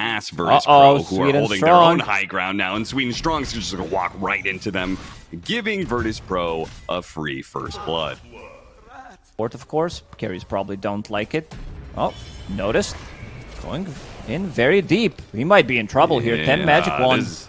past Virtus Pro, who are holding their Strong. own high ground now, and Swedenstrong is just going to walk right into them, giving Virtus Pro a free first blood. Fourth, of course. Carries probably don't like it. Oh, noticed. Going in very deep. He might be in trouble here. 10 magic wands.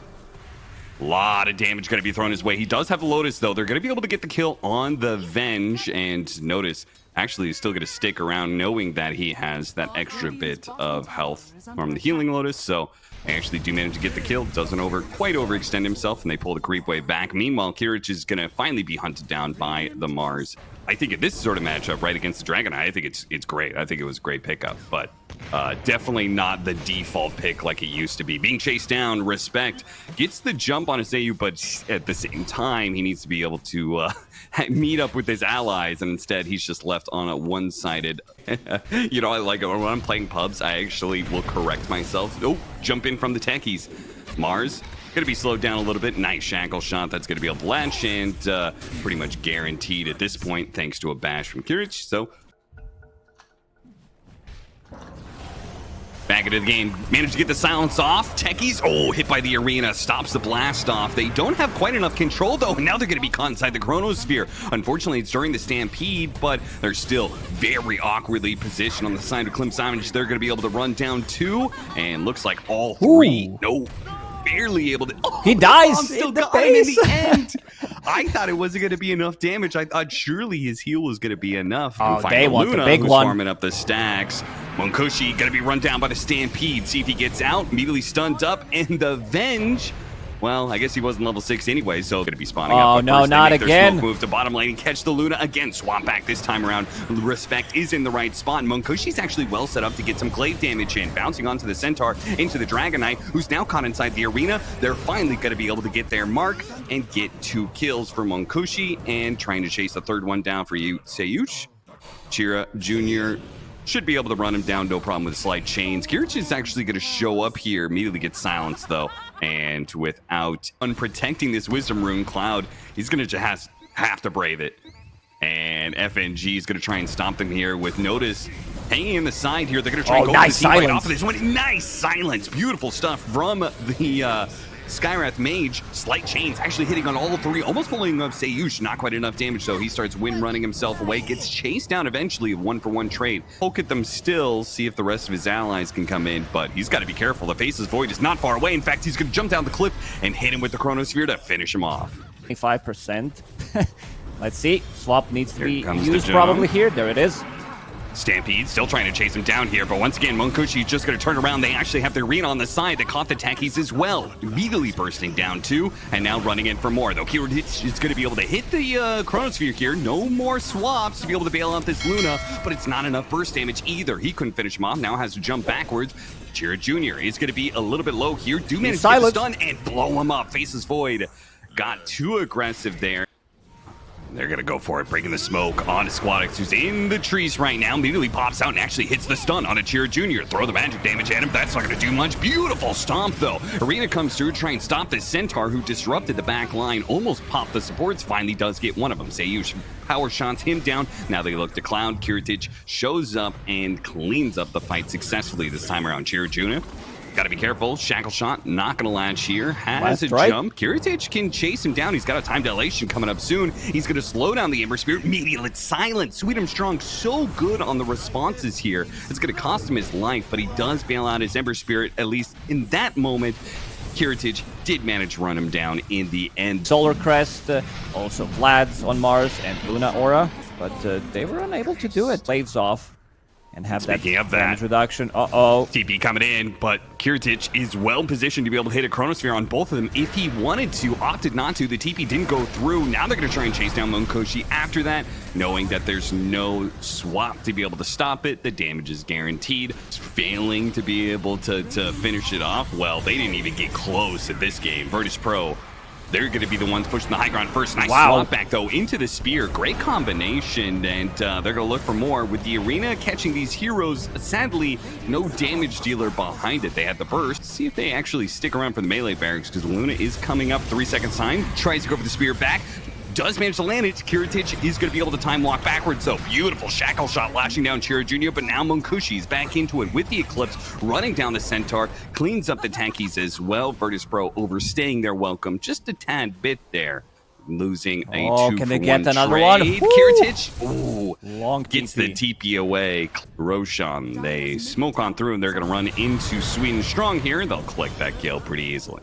A lot of damage going to be thrown his way. He does have the Lotus, though. They're going to be able to get the kill on the Venge, and notice, actually, he's still going to stick around knowing that he has that extra bit of health from the healing Lotus, so they actually do manage to get the kill. Doesn't quite overextend himself, and they pull the creep wave back. Meanwhile, Kirich is going to finally be hunted down by the Mars. I think in this sort of matchup, right against the Dragon, I think it's great. I think it was a great pickup, but definitely not the default pick like it used to be. Being chased down, Respect gets the jump on Asayu, but at the same time, he needs to be able to meet up with his allies, and instead he's just left on a one-sided. You know, I like it when I'm playing pubs. I actually will correct myself. Oh, jump in from the techies. Mars going to be slowed down a little bit. Nice shackle shot. That's going to be able to latch, and pretty much guaranteed at this point thanks to a bash from Kirich. So back into the game, managed to get the silence off. Techies, oh, hit by the arena, stops the blast off. They don't have quite enough control, though, and now they're going to be caught inside the Chronosphere. Unfortunately, it's during the Stampede, but they're still very awkwardly positioned on the side of Klim Sani4. They're going to be able to run down 2, and looks like all 3. Ooh. No, barely able to. Oh, He dies still in the got him in face. the end. I thought it wasn't going to be enough damage. I thought surely his heal was going to be enough. Oh, they want the big who's one. farming up the stacks. Munkushi going to be run down by the Stampede. See if he gets out. Immediately stunned up. And the Venge, well, I guess he wasn't level 6 anyway, so going to be spawning up. Oh, But no, first they not make their again. smoke move to bottom lane and catch the Luna again. Swap back this time around. Respect is in the right spot. Munkushi's actually well set up to get some glaive damage in. Bouncing onto the Centaur, into the Dragon Knight, who's now caught inside the arena. They're finally going to be able to get their mark and get 2 kills for Munkushi, and trying to chase the third one down for you, Sayuch. Chira Jr. should be able to run him down, no problem with slight chains. Kirich is actually going to show up here, immediately get silenced though, and without unprotecting this Wisdom Rune, Cloud, he's going to just have to brave it. And FNG is going to try and stop them here with Notice hanging in the side here. They're going to try and go nice for the team right silence. off of this one. Nice silence, beautiful stuff from the Skywrath Mage. Slight chains actually hitting on all 3, almost pulling up Sayush. Not quite enough damage, so he starts wind running himself away. Gets chased down eventually, 1-for-1 trade. Poke at them still, see if the rest of his allies can come in, but he's got to be careful. The Faceless Void is not far away. In fact, he's going to jump down the cliff and hit him with the Chronosphere to finish him off. 25%. Let's see. Swap needs to be comes the used jump. probably here. There it is. Stampede still trying to chase him down here, but once again, Munkushi just going to turn around. They actually have the arena on the side that caught the techies as well. Immediately bursting down 2, and now running in for more. Though Kirich is going to be able to hit the Chronosphere here. No more swaps to be able to bail out this Luna, but it's not enough burst damage either. He couldn't finish him off. Now has to jump backwards. Chira Jr. is going to be a little bit low here. Do manage to get the stun and blow him up. Faceless Void got too aggressive there. They're going to go for it, breaking the smoke on Squadix, who's in the trees right now. Immediately pops out and actually hits the stun on a Chira Jr. Throw the magic damage at him. That's not going to do much. Beautiful stomp, though. Arena comes through, try and stop this Centaur, who disrupted the back line. Almost popped the supports. Finally does get one of them. Sayush power shots him down. Now they look to Cloud. Kirich shows up and cleans up the fight successfully this time around. Chira Jr. Got to be careful. Shackle shot, not going to latch here. Has a jump. Kirich can chase him down. He's got a time dilation coming up soon. He's going to slow down the Ember Spirit. Immediately silent. Swedenstrong so good on the responses here. It's going to cost him his life, but he does bail out his Ember Spirit, at least in that moment. Kirich did manage to run him down in the end. Solar Crest, also Vlad's on Mars and Luna Aura, but they were unable to do it. Waves off. And have Speaking that of that, damage reduction. Uh-oh. TP coming in, but Kirich is well positioned to be able to hit a Chronosphere on both of them if he wanted to. Opted not to. The TP didn't go through. Now they're going to try and chase down Munkushi after that, knowing that there's no swap to be able to stop it. The damage is guaranteed. Failing to be able to finish it off. Well, they didn't even get close at this game. Virtus Pro, they're going to be the ones pushing the high ground first. Nice swap back, though, into the spear. Great combination, and they're going to look for more. With the arena catching these heroes, sadly, no damage dealer behind it. They had the burst. See if they actually stick around for the melee barracks, because Luna is coming up. 3 seconds time. Tries to go for the spear back. does manage to land it. Kiritich is going to be able to time walk backwards, though. Beautiful shackle shot lashing down Chira Jr., but now Munkushi's back into it with the Eclipse, running down the Centaur, cleans up the tankies as well. Virtus.pro overstaying their welcome just a tad bit there. Losing a 2-for-1 can they get another trade. one? Kiritich, ooh, long gets TP. the TP away. Roshan, they smoke on through, and they're going to run into swedenstrong here. They'll collect that kill pretty easily.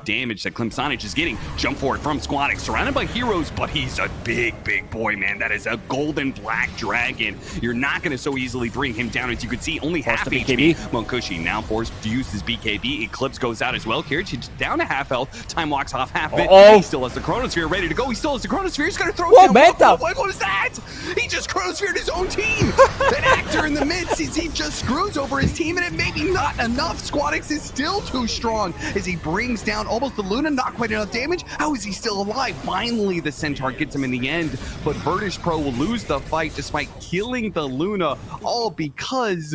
Damage that Klim Sani4 is getting. Jump forward from Squadix, surrounded by heroes, but he's a big boy, man. That is a golden black dragon. You're not going to so easily bring him down. As you can see, only half HP. Munkushi now forced to use his BKB. Eclipse goes out as well. Kiritich down to half health. Time walks off half of it. He still has the Chronosphere ready to go. He still has the Chronosphere. He's going to throw it down. What was that? He just Chronosphered his own team. An actor in the midst, he just screws over his team, and it may be not enough. Squadix is still too strong as he brings down almost the Luna, not quite enough damage. How is he still alive? Finally, the Centaur gets him in the end, but Virtus.pro will lose the fight despite killing the Luna, all because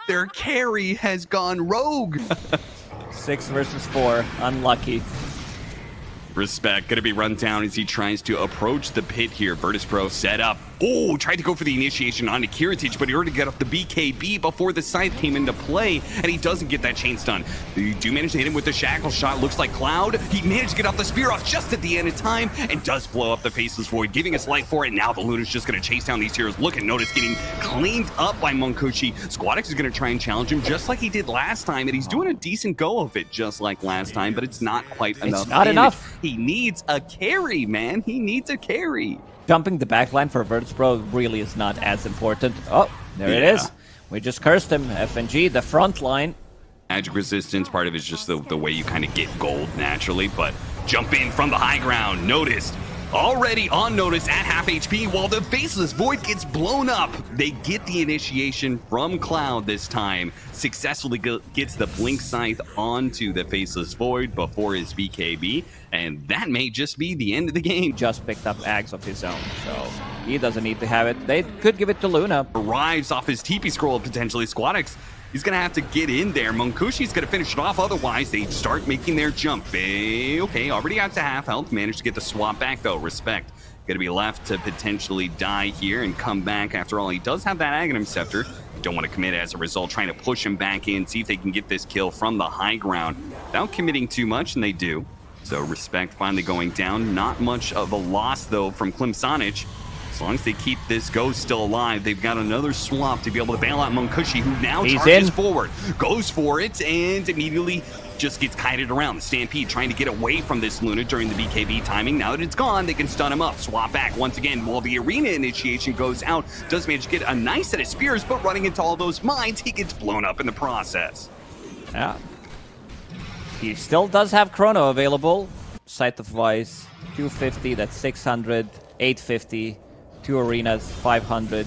their carry has gone rogue. 6 versus 4, unlucky. Respect gonna be run down as he tries to approach the pit here. Virtus.pro set up. Oh, tried to go for the initiation onto Kiritich, but he already got up the BKB before the scythe came into play, and he doesn't get that chain stun. You do manage to hit him with the shackle shot. Looks like Cloud. He managed to get off the spear off just at the end of time, and does blow up the Faceless Void, giving us life for it. Now the Luna's just gonna chase down these heroes. Look at Notice getting cleaned up by Munkushi. Squadix is gonna try and challenge him just like he did last time, and he's doing a decent go of it just like last time, but it's not quite enough. It's not enough. He needs a carry, man. He needs a carry. Jumping the backline for Virtus.pro really is not as important. Oh, there it is. We just cursed him. FNG, the front line. Magic resistance, part of it is just the way you kind of get gold naturally, but jump in from the high ground. Noticed. Already on Notice at half HP while the Faceless Void gets blown up. They get the initiation from Cloud this time. Successfully gets the Blink Scythe onto the Faceless Void before his BKB. And that may just be the end of the game. Just picked up Ags of his own, so he doesn't need to have it. They could give it to Luna. Arrives off his TP scroll, potentially. Squadix, he's going to have to get in there. Munkushi's going to finish it off. Otherwise, they start making their jump. Okay, already out to half health. Managed to get the swap back, though. Respect. Going to be left to potentially die here and come back. After all, he does have that Aghanim Scepter. Don't want to commit as a result. Trying to push him back in, see if they can get this kill from the high ground without committing too much, and they do. So Respect finally going down. Not much of a loss, though, from Klim Sani4. As long as they keep this Ghost still alive, they've got another swap to be able to bail out Munkushi, who now charges forward, goes for it, and immediately just gets kited around. The Stampede trying to get away from this Luna during the BKB timing. Now that it's gone, they can stun him up. Swap back once again while the arena initiation goes out. Does manage to get a nice set of spears, but running into all those mines, he gets blown up in the process. Yeah. He still does have Chrono available. Scythe of Vice, 250, that's 600, 850, 2 arenas, 500.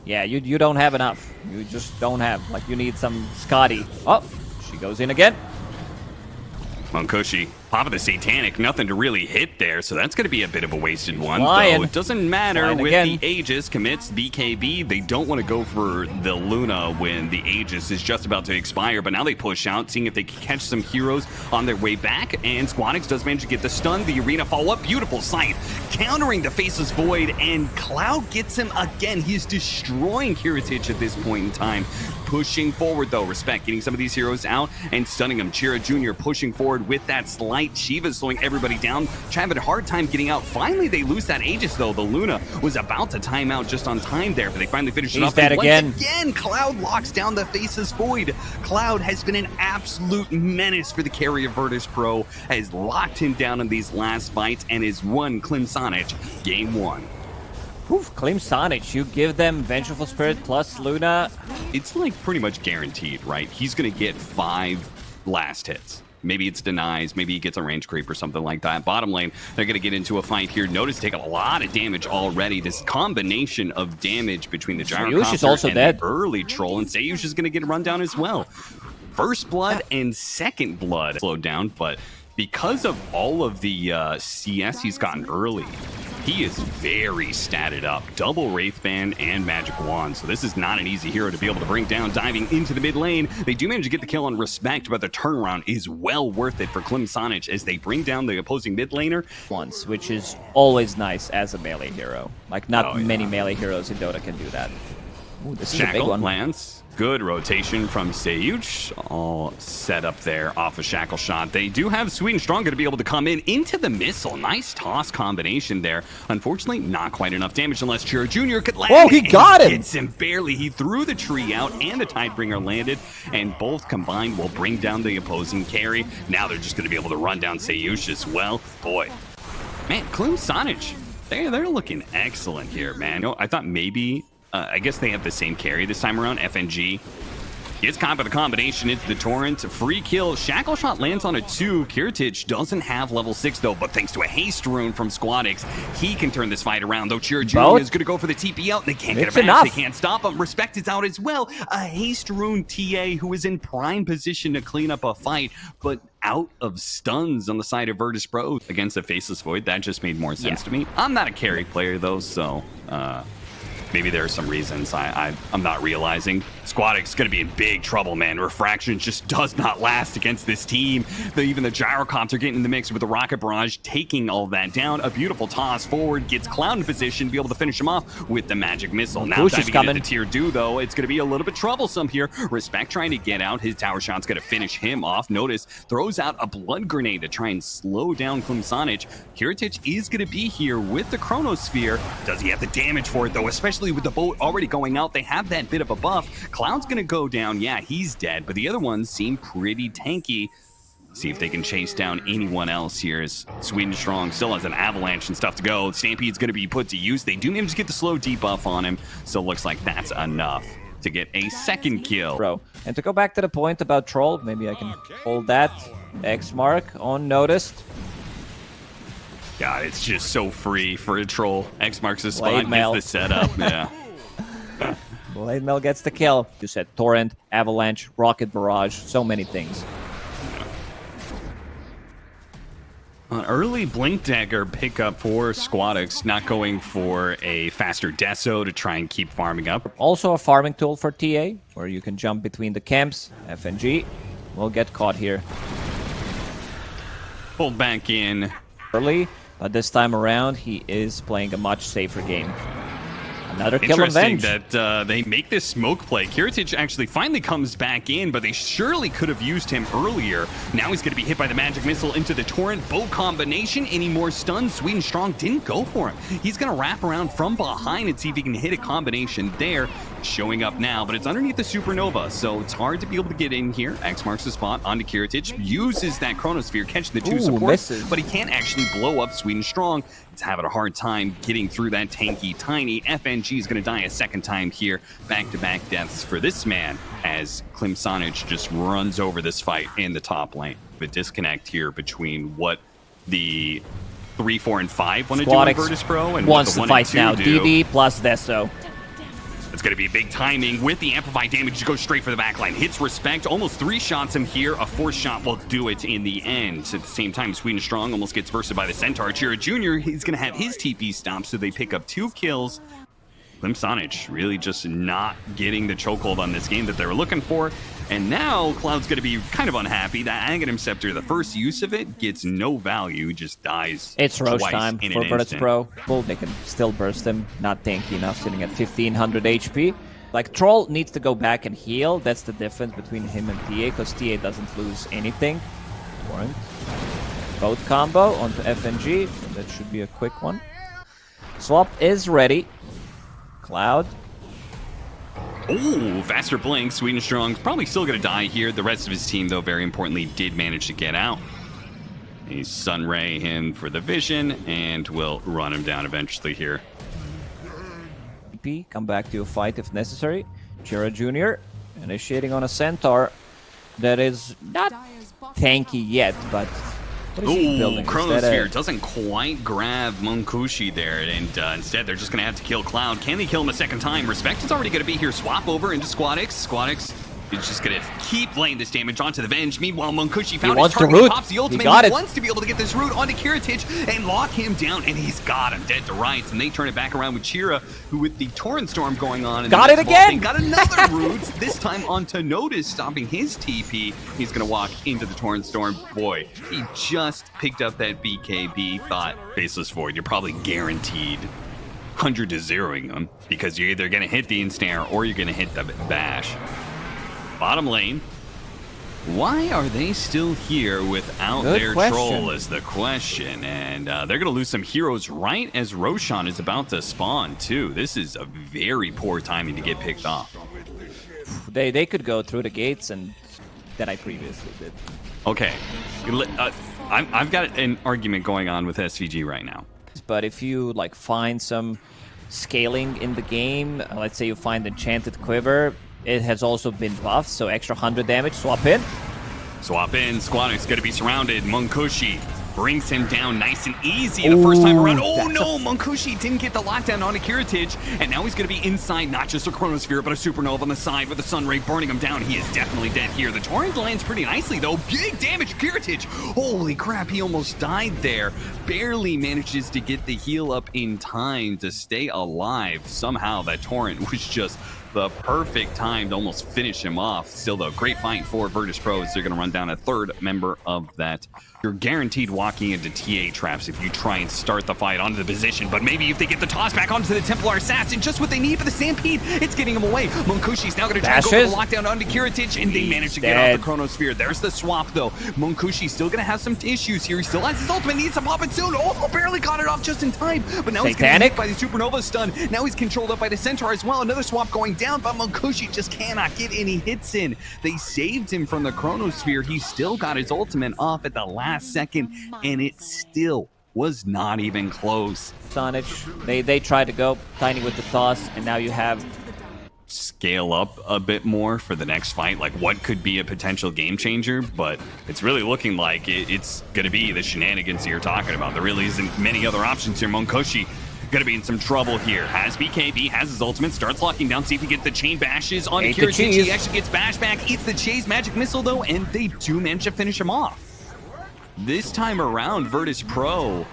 Yeah, you don't have enough. You just don't have. Like, you need some Scotty. Oh, she goes in again. Munkushi, pop of the Satanic, nothing to really hit there, so that's going to be a bit of a wasted one. Though it doesn't matter with the Aegis, commits BKB. They don't want to go for the Luna when the Aegis is just about to expire, but now they push out, seeing if they can catch some heroes on their way back, and Squadix does manage to get the stun. The arena follow-up, beautiful Scythe, countering the Faceless Void, and Cloud gets him again. He's destroying Kiritich at this point in time. Pushing forward, though. Respect getting some of these heroes out and stunning them. Chira Jr. pushing forward with that slight. Shiva slowing everybody down. Having a hard time getting out. Finally, they lose that Aegis, though. The Luna was about to time out just on time there, but they finally finish it off. Once again, Cloud locks down the Faceless Void. Cloud has been an absolute menace for the carry of Virtus.pro, has locked him down in these last fights, and has won Klim Sani4 game 1. Oof, Klim Sani4, you give them Vengeful Spirit plus Luna. It's like pretty much guaranteed, right? He's going to get 5 last hits. Maybe it's denies, maybe he gets a range creep or something like that. Bottom lane, they're going to get into a fight here. Notice take a lot of damage already. This combination of damage between the Gyrocopter and the early Troll, and Sayush is going to get run down as well. First Blood and Second Blood slowed down, but because of all of the CS he's gotten early, He is very statted up. Double Wraith Band and Magic Wand. So this is not an easy hero to be able to bring down. Diving into the mid lane. They do manage to get the kill on Respect, but the turnaround is well worth it for Klim Sani4 as they bring down the opposing mid laner. Once, which is always nice as a melee hero. Like, not many melee heroes in Dota can do that. Ooh, this is a big one. Lands. Good rotation from Seyuch, all set up there off a Shackle Shot. They do have swedenstrong going to be able to come in into the missile. Nice toss combination there. Unfortunately, not quite enough damage unless Chira Jr. could land. Oh, he got him! Hits him barely. He threw the tree out and the Tidebringer landed, and both combined will bring down the opposing carry. Now they're just going to be able to run down Seyuch as well. Boy, man, Klim Sani4, they're looking excellent here, man. You know, I thought maybe... I guess they have the same carry this time around. FNG gets caught by the combination into the Torrent. Free kill. Shackle Shot lands on a 2. Kiritich doesn't have level 6 though, but thanks to a haste rune from Squadix, he can turn this fight around. Though Chira Jr. is going to go for the TP out. They can't get it back. They can't stop him. Respect is out as well. A haste rune TA who is in prime position to clean up a fight, but out of stuns on the side of Virtus Pro against a Faceless Void. That just made more sense to me. I'm not a carry player though, so... maybe there are some reasons I'm not realizing. Squadix is going to be in big trouble, man. Refraction just does not last against this team. Even the Gyrocopter getting in the mix with the Rocket Barrage, taking all that down. A beautiful toss forward, gets Cloud in position to be able to finish him off with the Magic Missile. Now diving into Tier 2, though, it's going to be a little bit troublesome here. Respect trying to get out. His tower shot's going to finish him off. Notice, throws out a Blood Grenade to try and slow down Klim Sani4. Kiritich is going to be here with the Chronosphere. Does he have the damage for it, though? Especially with the boat already going out, they have that bit of a buff. Cloud's gonna go down. Yeah, he's dead, but the other ones seem pretty tanky. See if they can chase down anyone else here. As swedenstrong still has an avalanche and stuff to go. Stampede's gonna be put to use. They do manage to get the slow debuff on him, so it looks like that's enough to get a second kill. Bro, and to go back to the point about Troll, maybe I can hold that. X mark on noticed. God, it's just so free for a Troll. X marks the spot, gets the setup. Yeah. Blade Mail gets the kill. You said Torrent, Avalanche, Rocket Barrage, so many things. An early Blink Dagger pickup for Squadix, not going for a faster Deso to try and keep farming up. Also a farming tool for TA, where you can jump between the camps. FNG will get caught here. Pulled back in. Early, but this time around, he is playing a much safer game. Another kill Interesting revenge. that they make this smoke play. Kiritich actually finally comes back in, but they surely could have used him earlier. Now he's going to be hit by the Magic Missile into the Torrent bow combination. Any more stuns? swedenstrong didn't go for him. He's going to wrap around from behind and see if he can hit a combination there. Showing up now, but it's underneath the Supernova, so it's hard to be able to get in here. X marks the spot onto Kiritich. Uses that Chronosphere, catching the 2 supports, but he can't actually blow up swedenstrong. It's having a hard time getting through that tanky tiny. FNG is going to die a second time here. Back-to-back deaths for this man as Klim Sani4 just runs over this fight in the top lane. The disconnect here between what the 3, 4, and 5 want to do in Virtus Pro and wants what the 1 to fight and 2 now. do. DD plus Deso. It's going to be big timing with the amplified damage to go straight for the backline. Hits Respect, almost 3 shots him here. A 4th shot will do it in the end. At the same time, swedenstrong almost gets bursted by the Centaur. Chira Jr., he's going to have his TP stopped, so they pick up 2 kills. Klim Sani4 really just not getting the chokehold on this game that they were looking for. And now Cloud's going to be kind of unhappy. That Aghanim Scepter, the first use of it, gets no value, just dies. It's Roche time for Virtus Pro. Well, they can still burst him. Not tanky enough, sitting at 1500 HP. Like, Troll needs to go back and heal. That's the difference between him and TA, because TA doesn't lose anything. Warrant. Boat combo onto FNG. That should be a quick one. Swap is ready. Cloud. Ooh, faster blink. swedenstrong's probably still going to die here. The rest of his team, though, very importantly, did manage to get out. He's Sunray him for the vision, and will run him down eventually here. Come back to a fight if necessary. Chira Jr. initiating on a Centaur that is not tanky yet, but what is he building? Chronosphere doesn't quite grab Munkushi there, and instead they're just going to have to kill Cloud. Can they kill him a second time? Respect is already going to be here. Swap over into Squadix. Squadix He's just gonna keep laying this damage onto the Venge. Meanwhile, Munkushi found his wants the target. He root. pops the ultimate. He got it. Wants to be able to get this root onto Kiritich and lock him down, and he's got him dead to rights. And they turn it back around with Chira, who with the Torrent Storm going on. And got it again. Got another root. This time onto Notice, stopping his TP. He's gonna walk into the Torrent Storm. Boy, he just picked up that BKB. Thought Faceless Void, you're probably guaranteed 100-0ing them because you're either gonna hit the Ensnare or you're gonna hit the Bash. Bottom lane, why are they still here without their troll is the question. And they're going to lose some heroes right as Roshan is about to spawn too. This is a very poor timing to get picked off. They could go through the gates and that I previously did. Okay, I've got an argument going on with SVG right now. But if you like find some scaling in the game, let's say you find Enchanted Quiver, it has also been buffed, so extra 100 damage. Swap in. Swap in. Squadix going to be surrounded. Munkushi brings him down nice and easy the first time around. Oh no, Munkushi didn't get the lockdown onto Kiritich, and now he's going to be inside not just a Chronosphere, but a Supernova on the side with the Sun Ray burning him down. He is definitely dead here. The Torrent lands pretty nicely though. Big damage to Kiritich. Holy crap, he almost died there. Barely manages to get the heal up in time to stay alive. Somehow that Torrent was just the perfect time to almost finish him off. Still though, great fight for Virtus Pro as they're going to run down a third member of that. You're guaranteed walking into TA traps if you try and start the fight onto the position, but maybe if they get the toss back onto the Templar Assassin, just what they need for the Stampede, it's getting him away. Munkushi's now going to try to go for the lockdown onto Kiritich, and they manage to get off the Chronosphere. There's the swap though. Munkushi's still going to have some issues here. He still has his ultimate, needs to pop it soon. Oh, barely got it off just in time, but now he's getting hit by the Supernova stun. Now he's controlled up by the Centaur as well. Another swap going down, but Munkushi just cannot get any hits in. They saved him from the Chronosphere. He still got his ultimate off at the last second, and it still was not even close. Sonich, they tried to go Tiny with the toss, and now you have scale up a bit more for the next fight, like what could be a potential game changer, but it's really looking like it's gonna be the shenanigans that you're talking about. There really isn't many other options here. Munkushi gonna be in some trouble here. Has BKB, has his ultimate, starts locking down, see if he gets the chain bashes on Kiritich. He actually gets bash back, eats the chase magic missile though, and they do manage to finish him off. This time around, Virtus Pro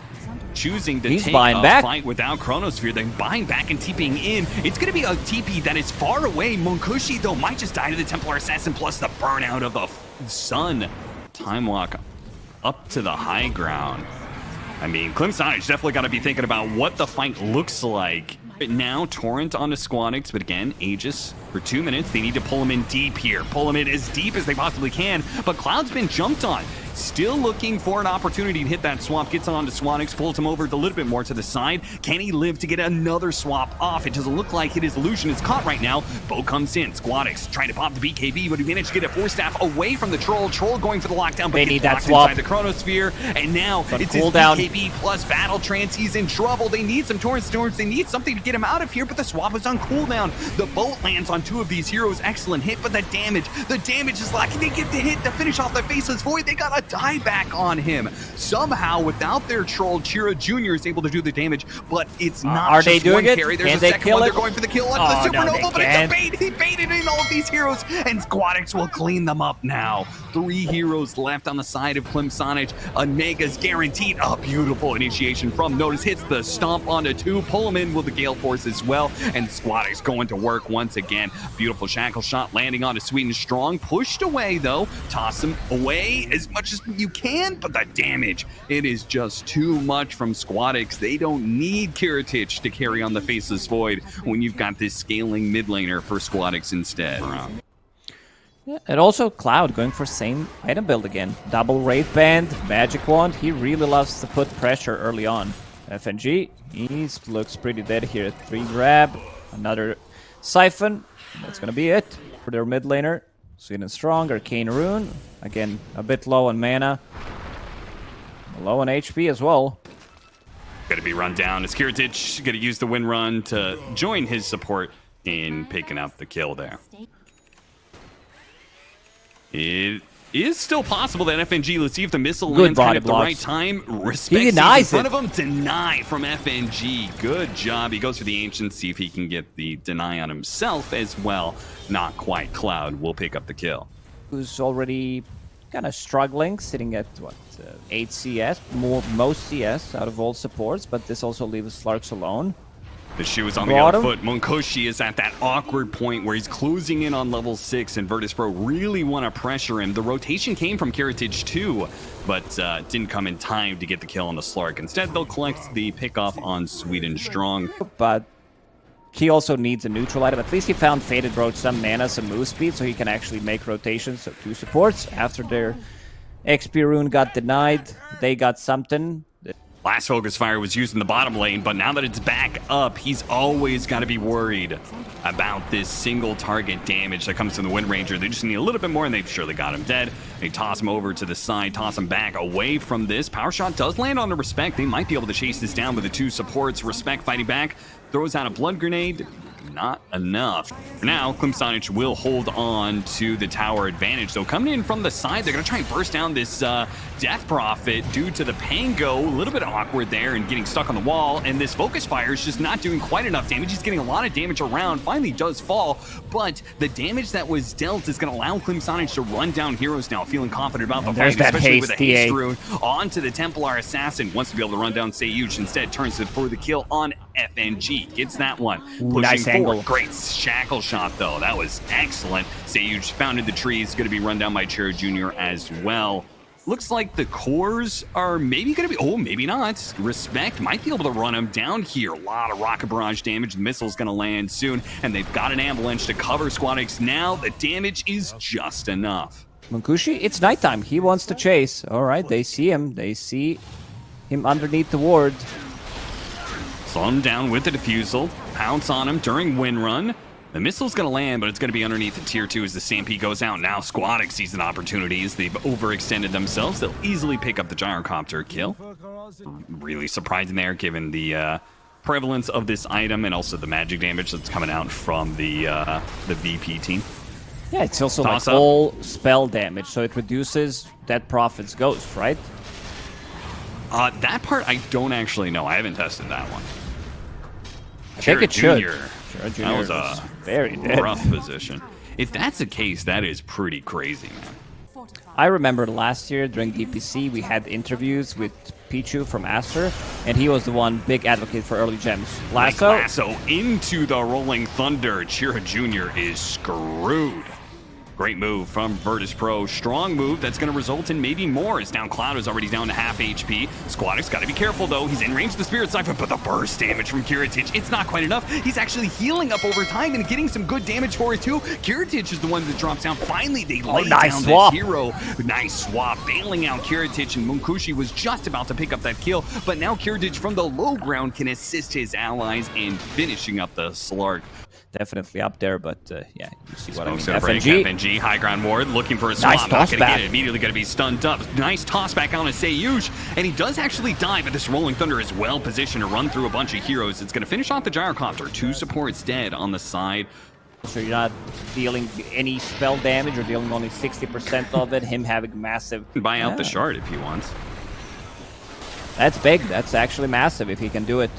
choosing to take a fight without Chronosphere, then buying back and TPing in. It's going to be a TP that is far away. Munkushi, though, might just die to the Templar Assassin, plus the burnout of the Sun. Time walk up to the high ground. I mean, Klim Sani4 definitely got to be thinking about what the fight looks like. Now, Torrent onto Squadix, but again, Aegis for 2 minutes. They need to pull him in deep here. Pull him in as deep as they possibly can, but Cloud's been jumped on. Still looking for an opportunity to hit that swap. Gets on to Squadix, pulls him over a little bit more to the side. Can he live to get another swap off? It doesn't look like his illusion is caught right now. Bo comes in. Squadix trying to pop the BKB, but he managed to get a Force Staff away from the Troll. Troll going for the lockdown, but they need that swap swap inside the Chronosphere. And now it's his cooldown. BKB plus Battle Trance. He's in trouble. They need some Torrent Storms. They need something to get him out of here, but the swap is on cooldown. The boat lands on 2 of these heroes. Excellent hit, but the damage is lacking. They get the hit to finish off the Faceless Void. They got a dieback on him. Somehow, without their troll, Chira Jr. is able to do the damage, but it's not are just they doing one it? carry. There's Can a they second kill one. it? They're going for the kill on the Supernova, but it's a can't. bait. He baited in all of these heroes, and Squadix will clean them up now. 3 heroes left on the side of Klim Sani4. A Nega's guaranteed. A beautiful initiation from Notice. Hits the stomp onto 2. Pull him in with the Gale Force as well, and Squadix going to work once again. Beautiful shackle shot landing onto Swedenstrong. Pushed away though. Toss him away as much as you can, but the damage, it is just too much from Squadix. They don't need Kiritich to carry on the Faceless Void when you've got this scaling mid laner for Squadix instead. Yeah, and also Cloud going for same item build again. Double Wraith Band, Magic Wand. He really loves to put pressure early on. FNG, he looks pretty dead here. 3 grab, another Siphon. That's gonna be it for their mid laner. Swedenstrong, Arcane Rune. Again, a bit low on mana. Low on HP as well. Gonna be run down. As Kiritich gonna use the win run to join his support in picking up the kill there. It is still possible that FNG, let's see if the missile Good lands kind of body at the blocks. right time. Respect He denies in front it. of him. Deny from FNG. Good job. He goes for the Ancient, see if he can get the deny on himself as well. Not quite. Cloud will pick up the kill. Who's already kind of struggling, sitting at, what, 8 CS? Most CS out of all supports, but this also leaves Slarks alone. The shoe is on the other foot. Munkushi is at that awkward point where he's closing in on level 6, and Virtus.pro really want to pressure him. The rotation came from Karatage too, but didn't come in time to get the kill on the Slark. Instead, they'll collect the pickoff on swedenstrong. But he also needs a neutral item. At least he found Faded Road some mana, some move speed, so he can actually make rotations. So 2 supports, after their XP rune got denied, they got something. Last Focus Fire was used in the bottom lane, but now that it's back up, he's always got to be worried about this single target damage that comes from the Wind Ranger. They just need a little bit more, and they've surely got him dead. They toss him over to the side, toss him back away from this. Power Shot does land on the Respect. They might be able to chase this down with the 2 supports. Respect fighting back, throws out a Blood Grenade. Not enough. For now, Klim Sani4 will hold on to the tower advantage. So coming in from the side, they're going to try and burst down this Death Prophet due to the Pango. A little bit awkward there and getting stuck on the wall. And this Focus Fire is just not doing quite enough damage. He's getting a lot of damage around. Finally does fall. But the damage that was dealt is going to allow Klim Sani4 to run down heroes now. Feeling confident about the fight, especially with a haste rune onto the Templar Assassin. Wants to be able to run down Sayuj. Instead, turns it for the kill on FNG. Gets that one. Ooh, nice angle. Great shackle shot, though. That was excellent. Sayuj founded the trees. Going to be run down by Chiro Jr. as well. Looks like the cores are maybe going to be... Oh, maybe not. Respect might be able to run him down here. A lot of rocket barrage damage. The missile's going to land soon. And they've got an avalanche to cover Squadix. Now the damage is just enough. Munkushi, it's nighttime. He wants to chase. All right, they see him. They see him underneath the ward. Slow him down with the defusal. Pounce on him during Wind Run. The missile's going to land, but it's going to be underneath the tier 2 as the Stampede goes out. Now Squadix sees an opportunity as they've overextended themselves. They'll easily pick up the Gyrocopter kill. Really surprising there, given the prevalence of this item and also the magic damage that's coming out from the VP team. Yeah, it's also like all spell damage, so it reduces Dead Prophet's ghost, right? That part I don't actually know. I haven't tested that one. I think it should. That was a very rough position. If that's the case, that is pretty crazy, man. I remember last year during DPC, we had interviews with Pichu from Aster, and he was the one big advocate for early gems. Lasso into the Rolling Thunder. Chiro Jr. is screwed. Great move from Virtus.pro. Strong move that's going to result in maybe more, as now Cloud is already down to half HP. Squadix got to be careful, though. He's in range of the Spirit Siphon, but the burst damage from Karatage, it's not quite enough. He's actually healing up over time and getting some good damage for it, too. Karatage is the one that drops down. Finally, they lay down this hero. Nice swap, bailing out Karatage, and Munkushi was just about to pick up that kill, but now Karatage from the low ground can assist his allies in finishing up the Slark. Definitely up there, but yeah, you see what I mean. FNG, high ground ward, looking for a swap. Nice Not gonna get it. Immediately gonna be stunned up. Nice toss back on a Sayuj, and he does actually die, but this Rolling Thunder is well positioned to run through a bunch of heroes. It's gonna finish off the Gyrocopter. 2 supports dead on the side. So you're not dealing any spell damage, or dealing only 60% of it, him having massive... Buy out the shard if he wants. That's big. That's actually massive if he can do it.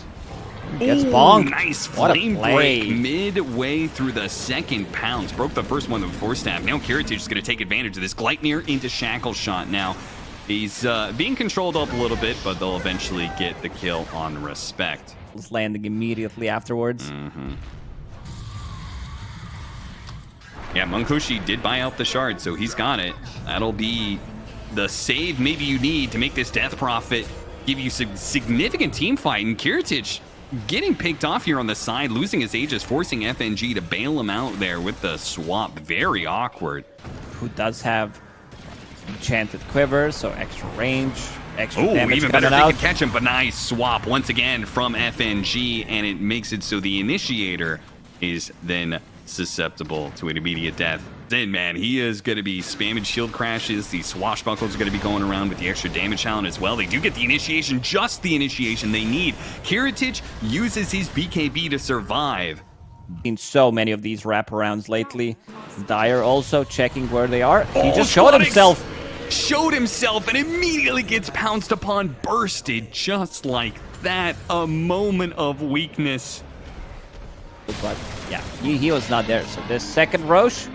Gets bonked. Nice flame break midway through the second pounds. Broke the first one with the Force Staff. Now Karatage is going to take advantage of this. Gleipnir into Shackle Shot now. He's being controlled up a little bit, but they'll eventually get the kill on Respect. He's landing immediately afterwards. Yeah, Munkushi did buy out the shard, so he's got it. That'll be the save maybe you need to make this Death Prophet give you some significant team fight. And Karatage getting picked off here on the side, losing his Aegis, forcing FNG to bail him out there with the swap. Very awkward. Who does have enchanted quiver, so extra range, extra damage even better if out. they can catch him, but nice swap once again from FNG, and it makes it so the initiator is then susceptible to an immediate death. Then, man, he is going to be spamming shield crashes. The swashbuckles are going to be going around with the extra damage challenge as well. They do get the initiation, just the initiation they need. Karatage uses his BKB to survive. Seen so many of these wraparounds lately. Dyer also checking where they are. He just Squadix showed himself. Showed himself and immediately gets pounced upon, bursted just like that. A moment of weakness. But yeah, he was not there. So this second Roche.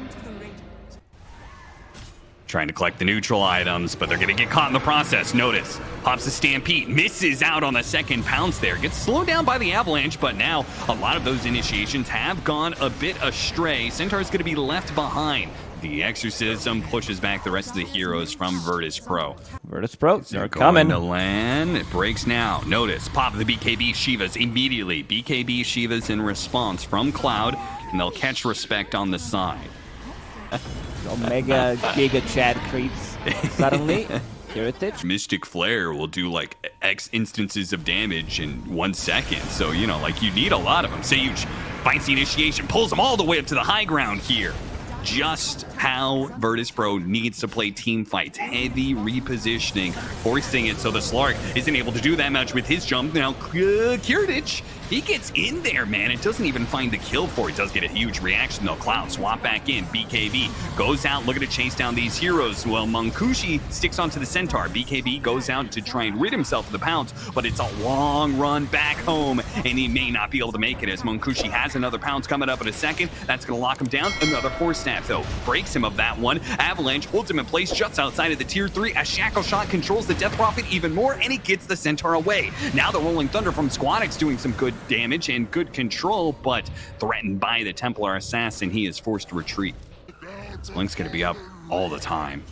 Trying to collect the neutral items, but they're going to get caught in the process. Notice, pops the Stampede, misses out on the second pounce there. Gets slowed down by the Avalanche, but now a lot of those initiations have gone a bit astray. Centaur's going to be left behind. The Exorcism pushes back the rest of the heroes from Virtus Pro. Virtus Pro, they're coming. coming. To land. It breaks now. Notice, pop the BKB Shivas immediately. BKB Shivas in response from Cloud, and they'll catch Respect on the side. Omega Giga Chad creeps suddenly. Heritage. Mystic Flare will do like X instances of damage in 1 second. So, you know, like you need a lot of them. Sage finds the initiation, pulls them all the way up to the high ground here. Just how Virtus Pro needs to play team fights. Heavy repositioning, forcing it so the Slark isn't able to do that much with his jump. Now, Kiritich, he gets in there, man. It doesn't even find the kill for it. Does get a huge reaction, though. Cloud swap back in. BKB goes out looking to chase down these heroes. Well, Munkushi sticks onto the Centaur. BKB goes out to try and rid himself of the pounce, but it's a long run back home, and he may not be able to make it as Munkushi has another pounce coming up in a second. That's going to lock him down. Another 4-snap, though, breaks him of that one. Avalanche holds him in place just outside of the tier 3. A Shackle Shot controls the Death Prophet even more, and he gets the Centaur away. Now the Rolling Thunder from Squadix doing some good damage and good control, but threatened by the Templar Assassin, he is forced to retreat. Splink's going to be up all the time.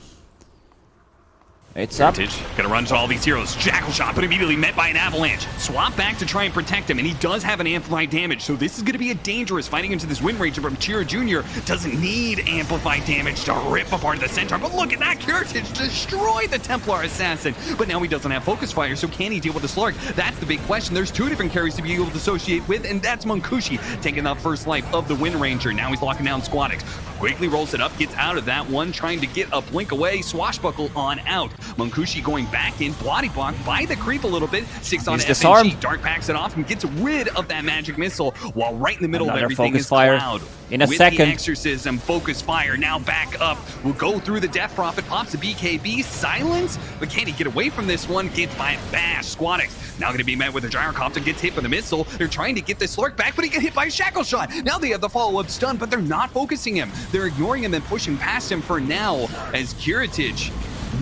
It's up. Gonna run to all these heroes. Jackal Shot, but immediately met by an Avalanche. Swap back to try and protect him, and he does have an amplified damage, so this is gonna be a dangerous fighting into this Wind Ranger, but Chira Jr. doesn't need amplified damage to rip apart the Centaur. But look at that, Kiritich destroyed the Templar Assassin, but now he doesn't have Focus Fire, so can he deal with the Slark? That's the big question. There's 2 different carries to be able to associate with, and that's Munkushi taking the first life of the Wind Ranger. Now he's locking down Squadix. Quickly rolls it up, gets out of that one, trying to get a blink away. Swashbuckle on out. Munkushi going back in, body block by the creep a little bit. 6 on FNG. Dark packs it off and gets rid of that magic missile, while right in the middle of everything is Cloud. In a second. The Exorcism, Focus Fire, now back up. Will go through the Death Prophet, pops the BKB, silence, but can he get away from this one? Gets by a bash. Squadix now going to be met with a Gyrocopter, gets hit with a missile. They're trying to get this Slark back, but he gets hit by a Shackle Shot. Now they have the follow-up stun, but they're not focusing him. They're ignoring him and pushing past him for now, as Kiritich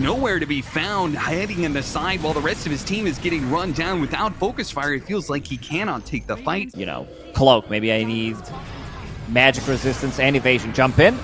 nowhere to be found, heading in the side while the rest of his team is getting run down without Focus Fire. It feels like he cannot take the fight. You know, Cloak, maybe I need magic resistance and evasion. Jump in.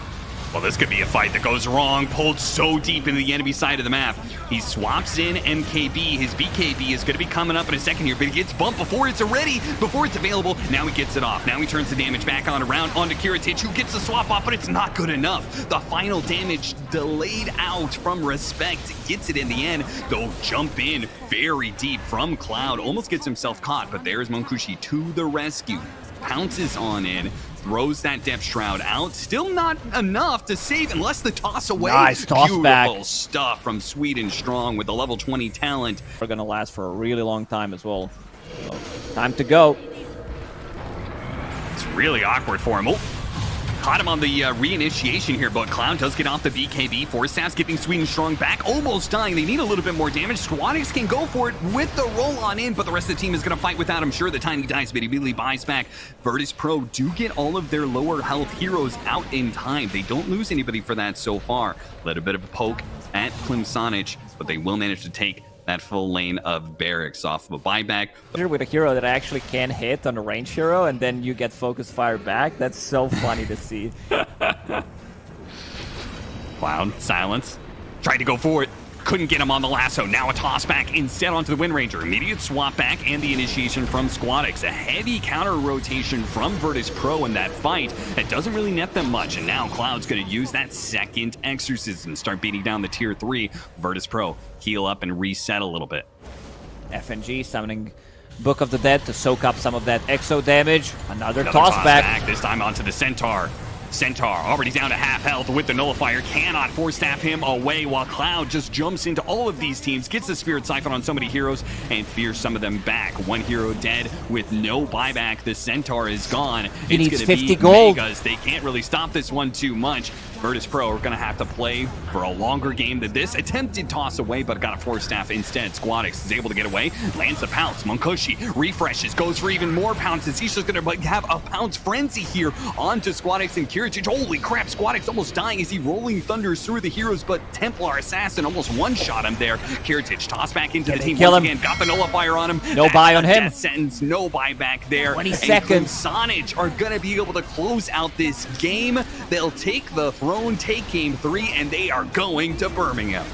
Well, this could be a fight that goes wrong. Pulled so deep into the enemy side of the map. He swaps in MKB. His BKB is going to be coming up in a second here, but he gets bumped before it's available. Now he gets it off. Now he turns the damage back on around onto Kiritich, who gets the swap off, but it's not good enough. The final damage delayed out from Respect. Gets it in the end. They'll jump in very deep from Cloud. Almost gets himself caught, but there's Munkushi to the rescue. Pounces on in. Throws that Depth Shroud out. Still not enough to save unless the toss away. Nice toss back. Beautiful stuff from Swedenstrong with the level 20 talent. We're going to last for a really long time as well. So, time to go. It's really awkward for him. Oh, caught him on the reinitiation here, but Cloud does get off the BKB. 4-Stats giving Swedenstrong back, almost dying. They need a little bit more damage. Squadix can go for it with the roll on in, but the rest of the team is going to fight without him. Sure, the time he dies, but he immediately buys back. Virtus Pro do get all of their lower health heroes out in time. They don't lose anybody for that so far. Let a bit of a poke at Klim Sani4, but they will manage to take that full lane of barracks off of a buyback. With a hero that actually can hit on a range hero, and then you get Focus Fire back. That's so funny to see. Cloud, silence. Tried to go for it. Couldn't get him on the lasso. Now a toss back instead onto the Wind Ranger. Immediate swap back and the initiation from Squadix. A heavy counter rotation from Virtus Pro in that fight. That doesn't really net them much. And now Cloud's going to use that second Exorcism. Start beating down the tier 3. Virtus Pro heal up and reset a little bit. FNG summoning Book of the Dead to soak up some of that exo damage. Another toss back. This time onto the Centaur. Centaur already down to half health with the nullifier, cannot force staff him away, while Cloud just jumps into all of these teams, gets the Spirit Siphon on so many heroes, and fears some of them back. One hero dead with no buyback. The Centaur is gone. He needs gonna 50 be gold. Megas. They can't really stop this one too much. Virtus Pro are going to have to play for a longer game than this. Attempted toss away, but got a force staff instead. Squadix is able to get away, lands a pounce. Munkushi refreshes, goes for even more pounces. He's just going to have a pounce frenzy here onto Squadix and Kiritich. Holy crap, Squadix almost dying as he rolling thunders through the heroes, but Templar Assassin almost one-shot him there. Kiritich tossed back into the team kill once him. again, got the nullifier on him. No buy on him. Death sentence, no buy back there. 20 and seconds. Klim Sani4 are going to be able to close out this game. They'll take the throne, take game 3, and they are going to Birmingham.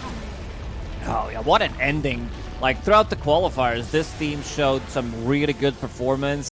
Oh yeah, what an ending. Like throughout the qualifiers, this team showed some really good performance.